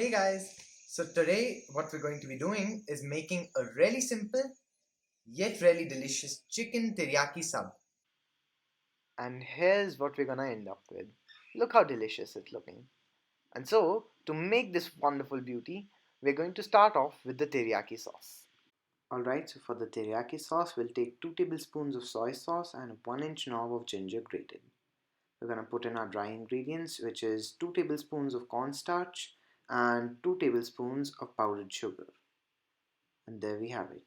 Hey guys, so today what we're going to be doing is making a really simple yet really delicious chicken teriyaki sub. And here's what we're gonna end up with. Look how delicious it's looking. And so, to make this wonderful beauty, we're going to start off with the teriyaki sauce. Alright, so for the teriyaki sauce, we'll take 2 tablespoons of soy sauce and 1-inch knob of ginger grated. We're going to put in our dry ingredients, which is 2 tablespoons of cornstarch and 2 tablespoons of powdered sugar. And there we have it.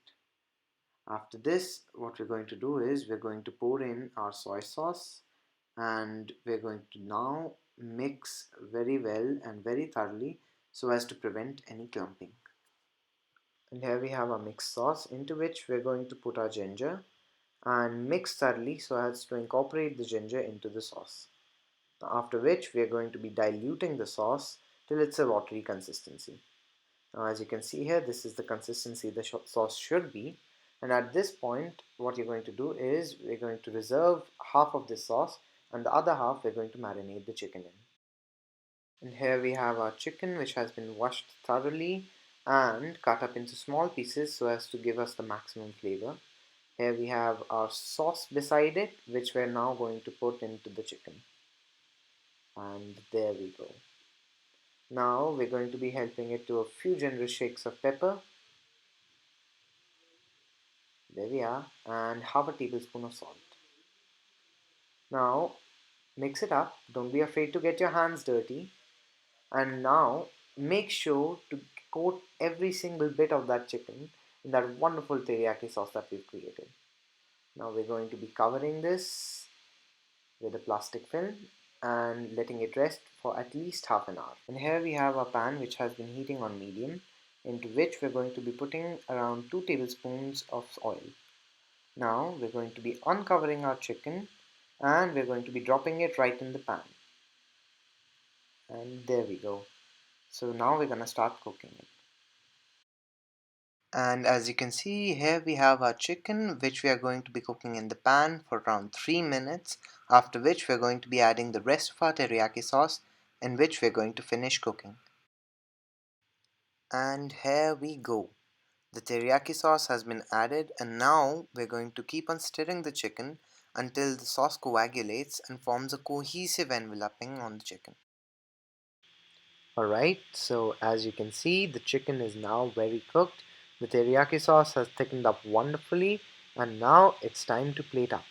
After this, what we're going to do is we're going to pour in our soy sauce and we're going to now mix very well and very thoroughly so as to prevent any clumping. And here we have our mixed sauce into which we're going to put our ginger and mix thoroughly so as to incorporate the ginger into the sauce. After which we are going to be diluting the sauce till it's a watery consistency. Now as you can see here, this is the consistency the sauce should be, and at this point what you're going to do is we're going to reserve half of this sauce and the other half we're going to marinate the chicken in. And here we have our chicken, which has been washed thoroughly and cut up into small pieces so as to give us the maximum flavor. Here we have our sauce beside it, which we're now going to put into the chicken. And there we go. Now we're going to be helping it to a few generous shakes of pepper. There we are, and half a tablespoon of salt. Now mix it up. Don't be afraid to get your hands dirty. And now make sure to coat every single bit of that chicken in that wonderful teriyaki sauce that we've created. Now we're going to be covering this with a plastic film and letting it rest for at least half an hour. And here we have a pan which has been heating on medium, into which we're going to be putting around 2 tablespoons of oil. Now we're going to be uncovering our chicken and we're going to be dropping it right in the pan. And there we go. So now we're going to start cooking it. And as you can see, here we have our chicken, which we are going to be cooking in the pan for around 3 minutes, after which we're going to be adding the rest of our teriyaki sauce, in which we're going to finish cooking. And here we go. The teriyaki sauce has been added, and now we're going to keep on stirring the chicken until the sauce coagulates and forms a cohesive enveloping on the chicken. Alright, so as you can see, the chicken is now very cooked. The teriyaki sauce has thickened up wonderfully, and now it's time to plate up.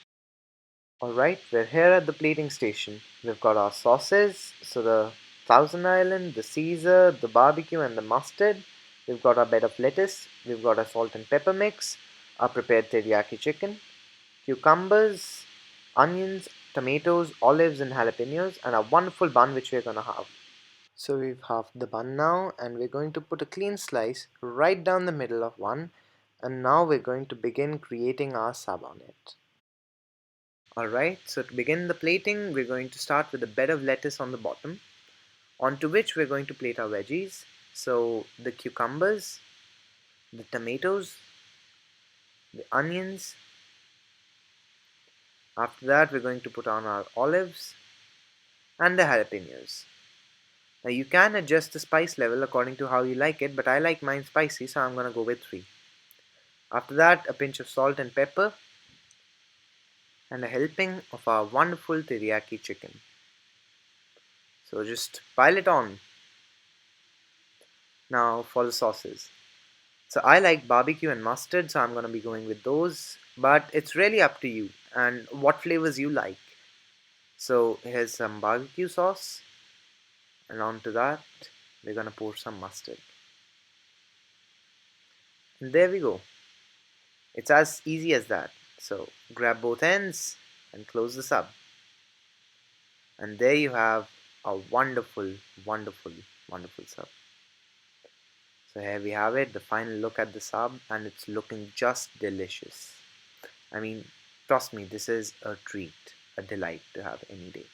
Alright, we're here at the plating station. We've got our sauces, so the Thousand Island, the Caesar, the barbecue and the mustard. We've got our bed of lettuce, we've got our salt and pepper mix, our prepared teriyaki chicken, cucumbers, onions, tomatoes, olives and jalapenos, and a wonderful bun which we're gonna have. So we've halved the bun now, and we're going to put a clean slice right down the middle of one, and now we're going to begin creating our sub on it. Alright, so to begin the plating, we're going to start with a bed of lettuce on the bottom, onto which we're going to plate our veggies. So the cucumbers, the tomatoes, the onions. After that, we're going to put on our olives and the jalapenos. Now you can adjust the spice level according to how you like it, but I like mine spicy, so I'm going to go with 3. After that, a pinch of salt and pepper and a helping of our wonderful teriyaki chicken. So just pile it on. Now for the sauces. So I like barbecue and mustard, so I'm going to be going with those, but it's really up to you and what flavors you like. So here's some barbecue sauce, and onto that we're going to pour some mustard. And there we go. It's as easy as that. So grab both ends and close the sub. And there you have a wonderful, wonderful, wonderful sub. So here we have it, the final look at the sub, and it's looking just delicious. I mean, trust me, this is a treat, a delight to have any day.